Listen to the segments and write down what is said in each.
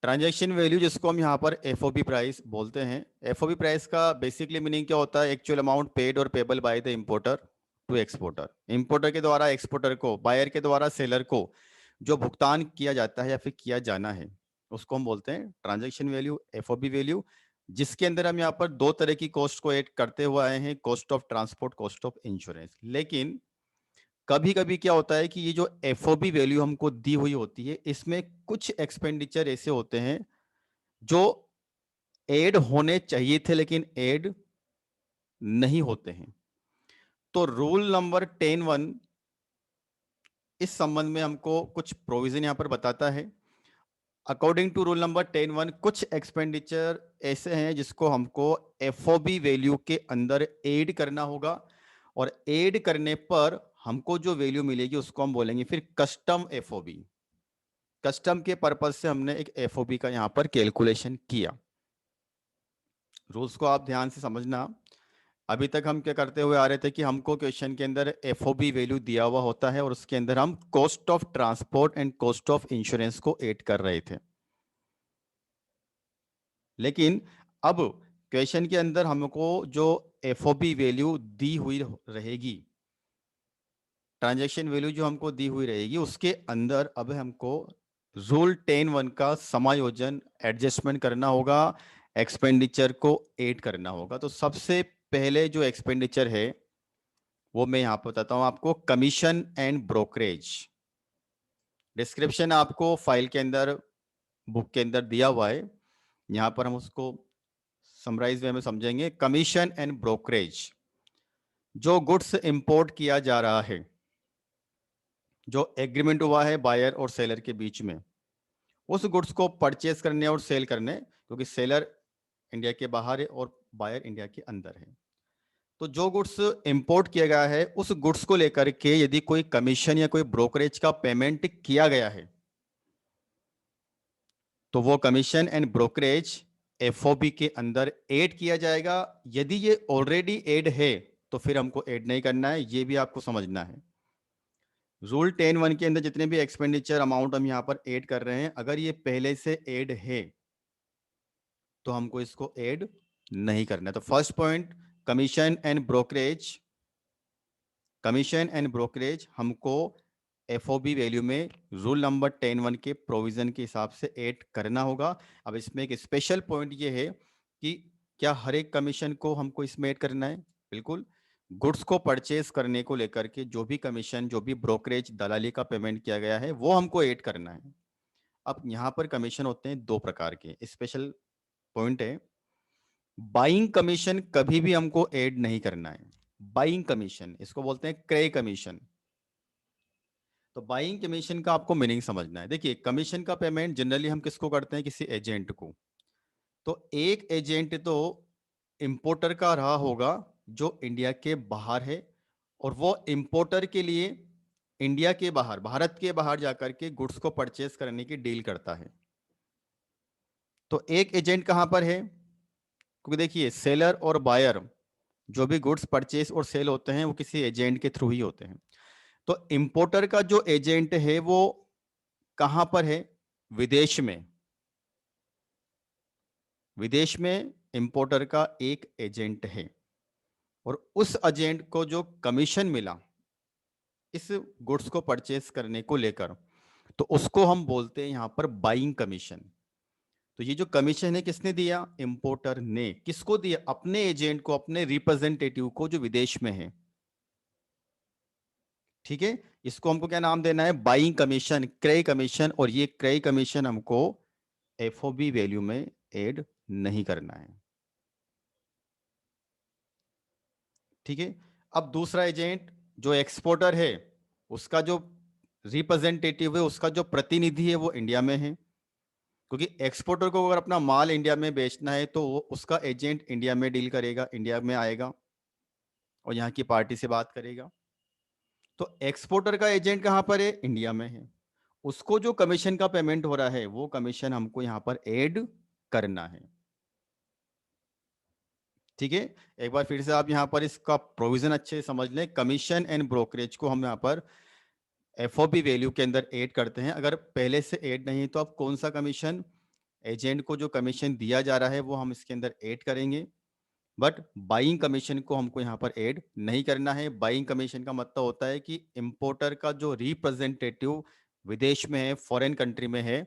Transaction value जिसको हम यहाँ पर एफओबी प्राइस बोलते हैं। एफओबी प्राइस का बेसिकली मीनिंग क्या होता है? एक्चुअल अमाउंट पेड और payable by the importer to exporter. Importer के द्वारा एक्सपोर्टर को, बायर के द्वारा सेलर को जो भुगतान किया जाता है या फिर किया जाना है, उसको हम बोलते हैं ट्रांजैक्शन वैल्यू, एफओबी वैल्यू। जिसके अंदर हम यहाँ पर दो तरह की कॉस्ट को ऐड करते हुए आए हैं, cost of transport, cost of insurance. लेकिन कभी कभी क्या होता है कि ये जो एफओबी वैल्यू हमको दी हुई होती है, इसमें कुछ एक्सपेंडिचर ऐसे होते हैं जो ऐड होने चाहिए थे लेकिन ऐड नहीं होते हैं। तो रूल नंबर 10(1) इस संबंध में हमको कुछ प्रोविजन यहां पर बताता है। अकॉर्डिंग टू रूल नंबर 10(1) कुछ एक्सपेंडिचर ऐसे हैं जिसको हमको एफओबी वैल्यू के अंदर ऐड करना होगा, और ऐड करने पर हमको जो वैल्यू मिलेगी उसको हम बोलेंगे फिर कस्टम एफओबी। कस्टम के पर्पज से हमने एक एफओबी का यहां पर कैलकुलेशन किया। रूल्स को आप ध्यान से समझना। अभी तक हम क्या करते हुए आ रहे थे कि हमको क्वेश्चन के अंदर एफओबी वैल्यू दिया हुआ होता है और उसके अंदर हम cost of transport and cost of insurance को ऐड कर रहे थे। लेकिन अब क्वेश्चन के अंदर हमको जो एफओबी वैल्यू दी हुई रहेगी, ट्रांजैक्शन वैल्यू जो हमको दी हुई रहेगी, उसके अंदर अब हमको रूल 10(1) का समायोजन, एडजस्टमेंट करना होगा, एक्सपेंडिचर को ऐड करना होगा। तो सबसे पहले जो एक्सपेंडिचर है वो मैं यहां पर बताता हूं आपको, कमीशन एंड ब्रोकरेज। डिस्क्रिप्शन आपको फाइल के अंदर, बुक के अंदर दिया हुआ है, यहां पर हम उसको समराइज वे में समझेंगे। कमीशन एंड ब्रोकरेज, जो गुड्स इंपोर्ट किया जा रहा है, जो एग्रीमेंट हुआ है बायर और सेलर के बीच में, उस गुड्स को परचेस करने और सेल करने, क्योंकि सेलर इंडिया के बाहर है और बायर इंडिया के अंदर है। तो जो गुड्स इंपोर्ट किया गया है, उस गुड्स को लेकर के यदि कोई कमीशन या कोई ब्रोकरेज का पेमेंट किया गया है, तो वो कमीशन एंड ब्रोकरेज एफओबी के अंदर ऐड किया जाएगा। यदि ये ऑलरेडी ऐड है तो फिर हमको ऐड नहीं करना है, ये भी आपको समझना है। रूल 10(1) के अंदर जितने भी एक्सपेंडिचर अमाउंट हम यहां पर ऐड कर रहे हैं, अगर ये पहले से ऐड है तो हमको इसको ऐड नहीं करना है। तो first point, commission and brokerage, commission and brokerage हमको एफओबी वैल्यू में रूल नंबर 10(1) के प्रोविजन के हिसाब से ऐड करना होगा। अब इसमें एक स्पेशल पॉइंट ये है कि क्या हर एक कमीशन को हमको इसमें ऐड करना है? बिल्कुल। गुड्स को परचेज करने को लेकर के जो भी कमीशन, जो भी ब्रोकरेज, दलाली का पेमेंट किया गया है, वो हमको ऐड करना है। अब यहां पर कमीशन होते हैं दो प्रकार के, स्पेशल पॉइंट है। बाइंग कमीशन कभी भी हमको ऐड नहीं करना है। बाइंग कमीशन, इसको बोलते हैं क्रय कमीशन। तो बाइंग कमीशन का आपको मीनिंग समझना है। देखिए, कमीशन का पेमेंट जनरली हम किसको करते हैं? किसी एजेंट को। तो एक एजेंट तो इंपोर्टर का रहा होगा जो इंडिया के बाहर है, और वो इंपोर्टर के लिए इंडिया के बाहर, भारत के बाहर जाकर के गुड्स को परचेस करने की डील करता है। तो एक एजेंट कहां पर है? क्योंकि देखिए, सेलर और बायर जो भी गुड्स परचेस और सेल होते हैं वो किसी एजेंट के थ्रू ही होते हैं। तो इंपोर्टर का जो एजेंट है वो कहां पर है? विदेश में। विदेश में इंपोर्टर का एक एजेंट है, और उस एजेंट को जो कमीशन मिला इस गुड्स को परचेस करने को लेकर, तो उसको हम बोलते हैं यहां पर बाइंग कमीशन। तो ये जो कमीशन है किसने दिया? इंपोर्टर ने। किसको दिया? अपने एजेंट को, अपने रिप्रेजेंटेटिव को जो विदेश में है। ठीक है, इसको हमको क्या नाम देना है? बाइंग कमीशन, क्रय कमीशन। और ये क्रय कमीशन हमको एफओबी वैल्यू में ऐड नहीं करना है। ठीक है। अब दूसरा एजेंट जो एक्सपोर्टर है, उसका जो रिप्रेजेंटेटिव है, उसका जो प्रतिनिधि है, वो इंडिया में है। क्योंकि एक्सपोर्टर को अगर अपना माल इंडिया में बेचना है तो वो उसका एजेंट इंडिया में डील करेगा, इंडिया में आएगा और यहाँ की पार्टी से बात करेगा। तो एक्सपोर्टर का एजेंट कहां पर है? इंडिया में है। उसको जो कमीशन का पेमेंट हो रहा है वो कमीशन हमको यहां पर ऐड करना है। ठीक है, एक बार फिर से आप यहां पर इसका प्रोविजन अच्छे से समझ लें। कमीशन एंड ब्रोकरेज को हम यहां पर एफओबी वैल्यू के अंदर ऐड करते हैं। अगर पहले से ऐड नहीं तो आप कौन सा कमीशन? एजेंट को जो कमीशन दिया जा रहा है वो हम इसके अंदर ऐड करेंगे, बट बाइंग कमीशन को हमको यहाँ पर ऐड नहीं करना है। बाइंग कमीशन का मतलब होता है कि इंपोर्टर का जो रिप्रेजेंटेटिव विदेश में है, फॉरेन कंट्री में है,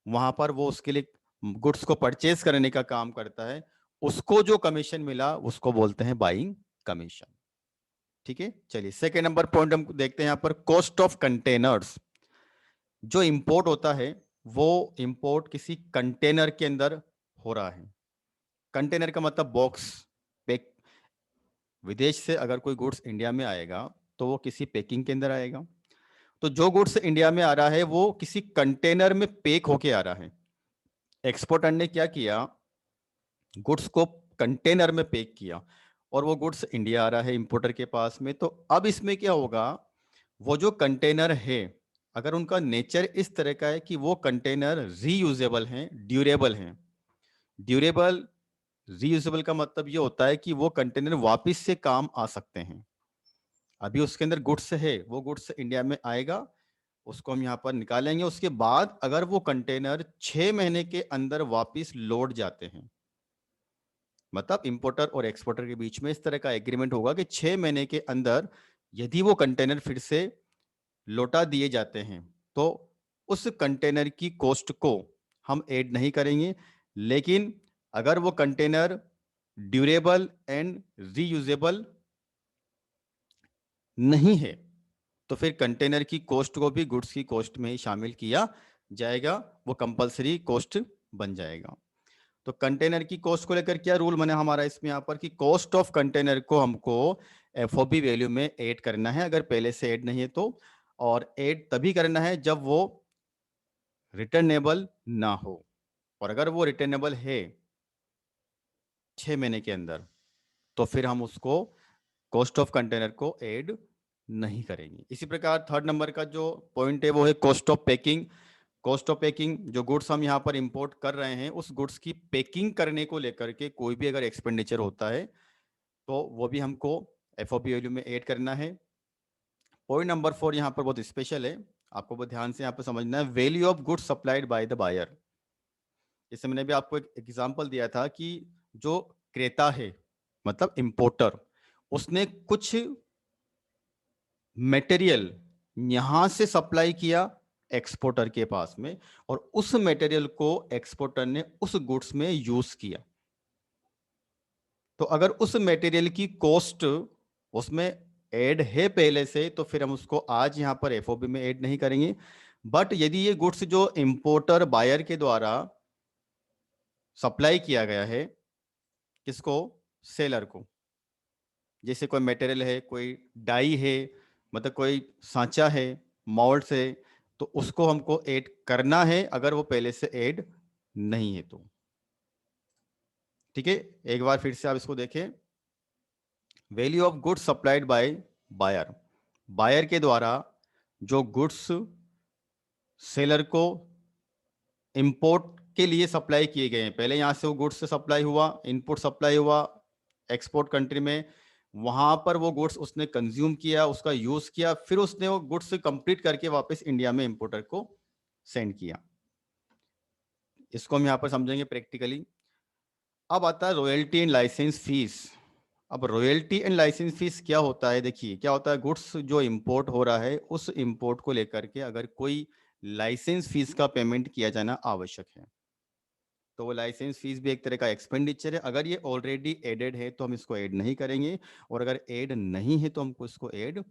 वहां पर वो उसके लिए गुड्स को परचेज करने का काम करता है, उसको जो कमीशन मिला उसको बोलते हैं बाइंग कमीशन। ठीक है, चलिए सेकेंड नंबर पॉइंट हम देखते हैं यहाँ पर, कॉस्ट ऑफ कंटेनर्स। जो इंपोर्ट होता है वो इंपोर्ट किसी कंटेनर के अंदर हो रहा है। कंटेनर का मतलब बॉक्स, पैक। विदेश से अगर कोई गुड्स इंडिया में आएगा तो वो किसी पैकिंग के अंदर आएगा। तो जो गुड्स इंडिया में आ रहा है वो किसी कंटेनर में पैक होके आ रहा है। एक्सपोर्टर ने क्या किया, गुड्स को कंटेनर में पैक किया और वो गुड्स इंडिया आ रहा है इंपोर्टर के पास में। तो अब इसमें क्या होगा, वो जो कंटेनर है अगर उनका नेचर इस तरह का है कि वो कंटेनर रीयूजेबल हैं, ड्यूरेबल हैं। ड्यूरेबल, रीयूजेबल का मतलब ये होता है कि वो कंटेनर वापस से काम आ सकते हैं। अभी उसके अंदर गुड्स है, वो गुड्स इंडिया में आएगा, उसको हम यहाँ पर निकालेंगे, उसके बाद अगर वो कंटेनर 6 महीने के अंदर वापस लौट जाते हैं, मतलब इंपोर्टर और एक्सपोर्टर के बीच में इस तरह का एग्रीमेंट होगा कि 6 महीने के अंदर यदि वो कंटेनर फिर से लौटा दिए जाते हैं तो उस कंटेनर की कॉस्ट को हम ऐड नहीं करेंगे। लेकिन अगर वो कंटेनर ड्यूरेबल एंड रीयूजेबल नहीं है तो फिर कंटेनर की कॉस्ट को भी गुड्स की कॉस्ट में ही शामिल किया जाएगा, वो कंपलसरी कॉस्ट बन जाएगा। तो कंटेनर की कॉस्ट को लेकर क्या रूल बना हमारा इसमें यहाँ पर कि कॉस्ट ऑफ कंटेनर को हमको एफओबी वैल्यू में ऐड करना है, अगर पहले से ऐड नहीं है तो। और ऐड तभी करना है जब वो रिटर्नेबल ना हो, और अगर वो रिटर्नेबल है 6 महीने के अंदर तो फिर हम उसको कॉस्ट ऑफ कंटेनर को ऐड नहीं करेंगे। इसी प्रकार थर्ड नंबर का जो पॉइंट है वो है cost of packing. Cost of packing, जो गुड्स हम यहाँ पर इंपोर्ट कर रहे हैं उस गुड्स की पैकिंग करने को लेकर के कोई भी अगर एक्सपेंडिचर होता है तो वो भी हमको एफओबी वैल्यू में ऐड करना है। पॉइंट नंबर 4 यहाँ पर बहुत स्पेशल है, आपको बहुत ध्यान से यहाँ पर समझना है, value of goods supplied by the buyer. जैसे मैंने भी आपको एक एग्जांपल दिया था कि जो क्रेता है मतलब इंपोर्टर, उसने कुछ मटेरियल यहां से सप्लाई किया एक्सपोर्टर के पास में और उस मटेरियल को एक्सपोर्टर ने उस गुड्स में यूज किया। तो अगर उस मटेरियल की कॉस्ट उसमें ऐड है पहले से तो फिर हम उसको आज यहां पर एफओबी में ऐड नहीं करेंगे। बट यदि ये गुड्स जो इंपोर्टर बायर के द्वारा सप्लाई किया गया है, किसको, सेलर को, जैसे कोई मटेरियल है, कोई डाई है, मतलब कोई सांचा है, मोल्ड है, तो उसको हमको ऐड करना है अगर वो पहले से ऐड नहीं है तो। ठीक है, एक बार फिर से आप इसको देखें, value of goods supplied by buyer, buyer के द्वारा जो गुड्स सेलर को इंपोर्ट के लिए सप्लाई किए गए हैं, पहले यहां से वो गुड्स सप्लाई हुआ, इनपुट सप्लाई हुआ एक्सपोर्ट कंट्री में, वहां पर वो गुड्स उसने कंज्यूम किया, उसका यूज किया, फिर उसने वो गुड्स कंप्लीट करके वापस इंडिया में इंपोर्टर को सेंड किया। इसको हम यहां पर समझेंगे प्रैक्टिकली। अब आता है रॉयल्टी एंड लाइसेंस फीस। अब रॉयल्टी एंड लाइसेंस फीस क्या होता है, देखिए क्या होता है, गुड्स जो इंपोर्ट हो रहा है उस इंपोर्ट को लेकर के अगर कोई लाइसेंस फीस का पेमेंट किया जाना आवश्यक है तो वो लाइसेंस फीस भी एक तरह का एक्सपेंडिचर है। अगर ये ऑलरेडी एडेड है तो हम इसको ऐड नहीं करेंगे, और अगर ऐड नहीं है तो हमको इसको ऐड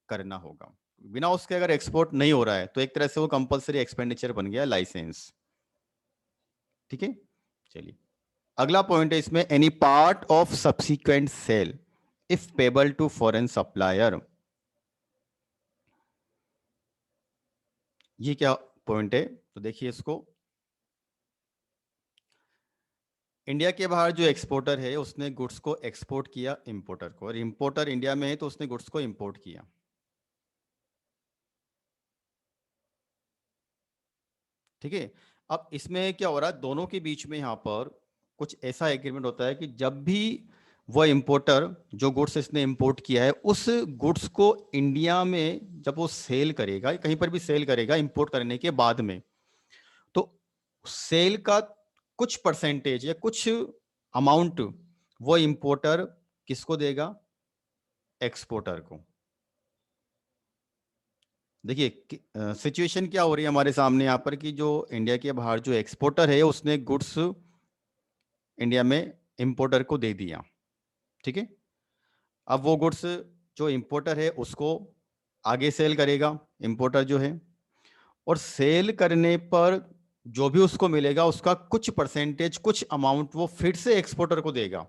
करना होगा। बिना उसके अगर एक्सपोर्ट नहीं हो रहा है तो एक तरह से वो कंपलसरी एक्सपेंडिचर बन गया लाइसेंस। ठीक है, चलिए अगला पॉइंट है इसमें, any part of subsequent sale if payable to foreign supplier. ये क्या पॉइंट है, तो देखिए इसको, इंडिया के बाहर जो एक्सपोर्टर है उसने गुड्स को एक्सपोर्ट किया इंपोर्टर को, और इंपोर्टर इंडिया में है तो उसने गुड्स को इंपोर्ट किया। ठीक है, अब इसमें क्या हो रहा है, दोनों के बीच में यहाँ पर कुछ ऐसा एग्रीमेंट होता है कि जब भी वह इंपोर्टर जो गुड्स इसने इंपोर्ट किया है उस गुड्स को इंडिया में जब वो सेल करेगा, कहीं पर भी सेल करेगा इंपोर्ट करने के बाद में, तो सेल का कुछ परसेंटेज या कुछ अमाउंट वो इंपोर्टर किसको देगा? एक्सपोर्टर को। देखिए सिचुएशन क्या हो रही है हमारे सामने यहाँ पर कि जो इंडिया के बाहर जो एक्सपोर्टर है उसने गुड्स इंडिया में इंपोर्टर को दे दिया, ठीक है। अब वो गुड्स जो इंपोर्टर है उसको आगे सेल करेगा इंपोर्टर जो है, और सेल करने पर जो भी उसको मिलेगा उसका कुछ परसेंटेज, कुछ अमाउंट वो फिर से एक्सपोर्टर को देगा।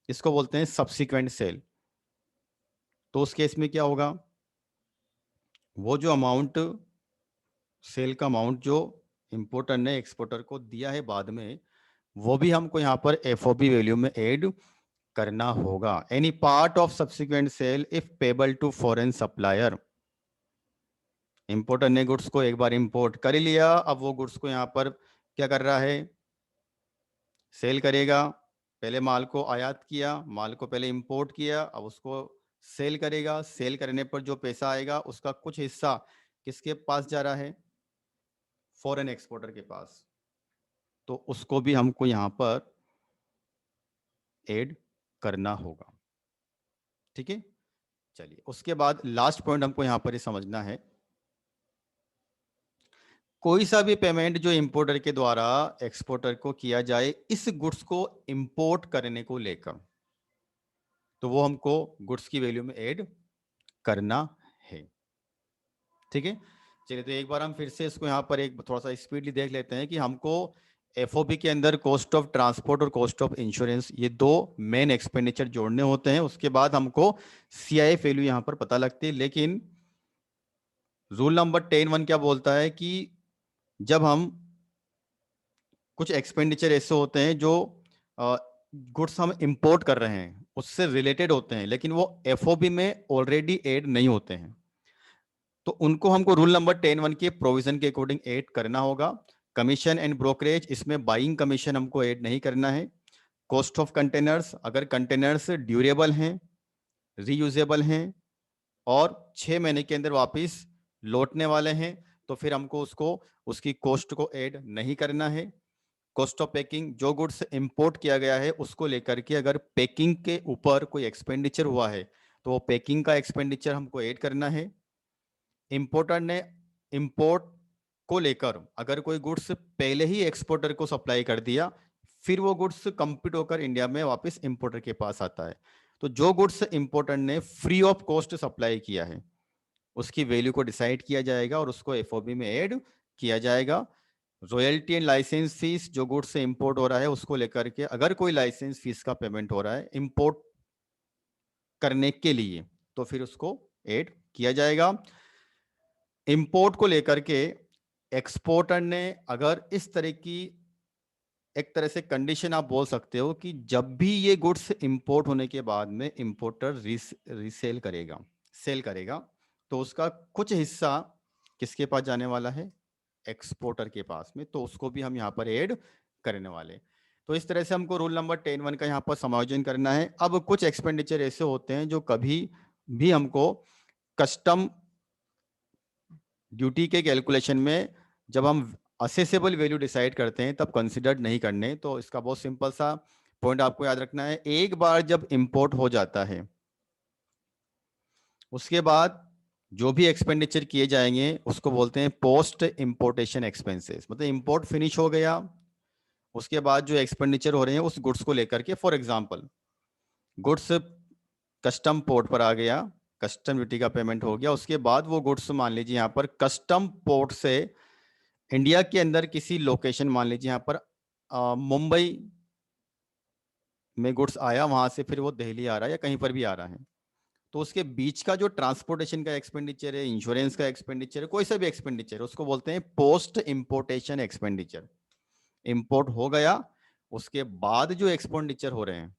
इसको बोलते हैं सब्सिक्वेंट सेल। तो उस केस में क्या होगा? वो जो अमाउंट, सेल का अमाउंट जो इंपोर्टर ने एक्सपोर्टर को दिया है बाद में, वो भी हमको यहाँ पर एफओबी वैल्यू में ऐड करना होगा। Any part of subsequent sale if payable to foreign supplier. Importer ने गुड्स को एक बार इंपोर्ट कर ही लिया, अब वो गुड्स को यहाँ पर क्या कर रहा है? सेल करेगा। पहले माल को आयात किया, माल को पहले इंपोर्ट किया, अब उसको सेल करेगा। सेल करने पर जो पैसा आएगा उसका कुछ हिस्सा किसके पास जा रहा है? फॉरेन एक्सपोर्टर के पास। तो उसको भी हमको यहाँ पर ऐड करना होगा, ठीक है। चलिए उसके बाद लास्ट पॉइंट हमको यहाँ पर ये समझना है, कोई सा भी पेमेंट जो इंपोर्टर के द्वारा एक्सपोर्टर को किया जाए इस गुड्स को इंपोर्ट करने को लेकर, तो वो हमको गुड्स की वैल्यू में ऐड करना है, ठीक है। चलिए तो एक बार हम फिर से इसको यहाँ पर एक थोड़ा सा स्पीडली देख लेते हैं कि हमको एफओबी के अंदर कॉस्ट ऑफ ट्रांसपोर्ट और कॉस्ट ऑफ इंश्योरेंस, ये दो मेन एक्सपेंडिचर जोड़ने होते हैं। उसके बाद हमको सीआईएफ वैल्यू यहाँ पर पता लगती है। लेकिन रूल नंबर 10(1) क्या बोलता है कि जब हम कुछ एक्सपेंडिचर ऐसे होते हैं जो गुड्स हम इंपोर्ट कर रहे हैं उससे रिलेटेड होते हैं लेकिन वो एफओबी में ऑलरेडी ऐड नहीं होते हैं, तो उनको हमको रूल नंबर 10(1) के प्रोविजन के अकॉर्डिंग ऐड करना होगा। कमीशन एंड ब्रोकरेज, इसमें बाइंग कमीशन हमको ऐड नहीं करना है। कॉस्ट ऑफ कंटेनर्स, अगर कंटेनर्स ड्यूरेबल हैं, रीयूजेबल हैं और 6 महीने के अंदर वापस लौटने वाले हैं तो फिर हमको उसको उसकी कॉस्ट को ऐड नहीं करना है। कॉस्ट ऑफ पैकिंग, जो गुड्स इंपोर्ट किया गया है उसको लेकर के अगर पैकिंग के ऊपर कोई एक्सपेंडिचर हुआ है तो वो पैकिंग का एक्सपेंडिचर हमको ऐड करना है। इंपोर्टर ने इंपोर्ट को लेकर अगर कोई गुड्स पहले ही एक्सपोर्टर को सप्लाई कर दिया, फिर वो गुड्स कंप्लीट होकर इंडिया में वापस इंपोर्टर के पास आता है, तो जो गुड्स इंपोर्टर ने फ्री ऑफ कॉस्ट सप्लाई किया है उसकी वैल्यू को डिसाइड किया जाएगा और उसको एफओबी में ऐड किया जाएगा। रॉयल्टी एंड लाइसेंस फीस, जो गुड्स से इंपोर्ट हो रहा है उसको लेकर के अगर कोई लाइसेंस फीस का पेमेंट हो रहा है इंपोर्ट करने के लिए तो फिर उसको ऐड किया जाएगा। इंपोर्ट को लेकर के एक्सपोर्टर ने अगर इस तरह की एक तरह से कंडीशन आप बोल सकते हो कि जब भी ये गुड्स इंपोर्ट होने के बाद में इंपोर्टर रीसेल करेगा, सेल करेगा, तो उसका कुछ हिस्सा किसके पास जाने वाला है? एक्सपोर्टर के पास में, तो उसको भी हम यहाँ पर ऐड करने वाले। तो इस तरह से हमको रूल नंबर 10(1) का यहाँ पर समायोजन करना है। अब कुछ एक्सपेंडिचर ऐसे होते हैं जो कभी भी हमको कस्टम ड्यूटी के कैलकुलेशन में जब हम असेसेबल वैल्यू डिसाइड करते हैं तब कंसिडर्ड नहीं करने। तो इसका बहुत सिंपल सा पॉइंट आपको याद रखना है, एक बार जब इंपोर्ट हो जाता है उसके बाद जो भी एक्सपेंडिचर किए जाएंगे उसको बोलते हैं पोस्ट इंपोर्टेशन एक्सपेंसेस। मतलब इंपोर्ट फिनिश हो गया, उसके बाद जो एक्सपेंडिचर हो रहे हैं उस गुड्स को लेकर के, for example goods custom port पर आ गया, कस्टम ड्यूटी का पेमेंट हो गया, उसके बाद वो गुड्स मान लीजिए यहाँ पर कस्टम पोर्ट से इंडिया के अंदर किसी लोकेशन, मान लीजिए यहाँ पर मुंबई में गुड्स आया, वहां से फिर वो दिल्ली आ रहा है या कहीं पर भी आ रहा है, तो उसके बीच का जो ट्रांसपोर्टेशन का एक्सपेंडिचर है, इंश्योरेंस का एक्सपेंडिचर है, कोई सा भी एक्सपेंडिचर है, उसको बोलते हैं पोस्ट इंपोर्टेशन एक्सपेंडिचर। इंपोर्ट हो गया उसके बाद जो एक्सपेंडिचर हो रहे हैं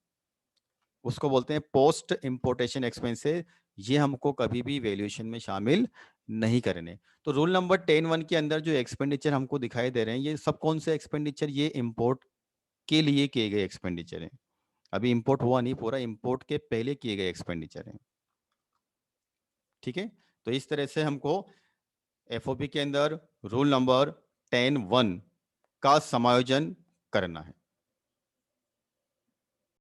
उसको बोलते हैं पोस्ट इंपोर्टेशन एक्सपेंसेस। ये हमको कभी भी वैल्यूएशन में शामिल नहीं करने। तो रूल नंबर 10(1) के अंदर जो एक्सपेंडिचर हमको दिखाई दे रहे हैं ये सब कौन से एक्सपेंडिचर? ये इंपोर्ट के लिए किए गए एक्सपेंडिचर हैं। अभी इंपोर्ट हुआ नहीं पूरा, इंपोर्ट के पहले किए गए एक्सपेंडिचर हैं, ठीक है। तो इस तरह से हमको एफओबी के अंदर रूल नंबर 10(1) का समायोजन करना है।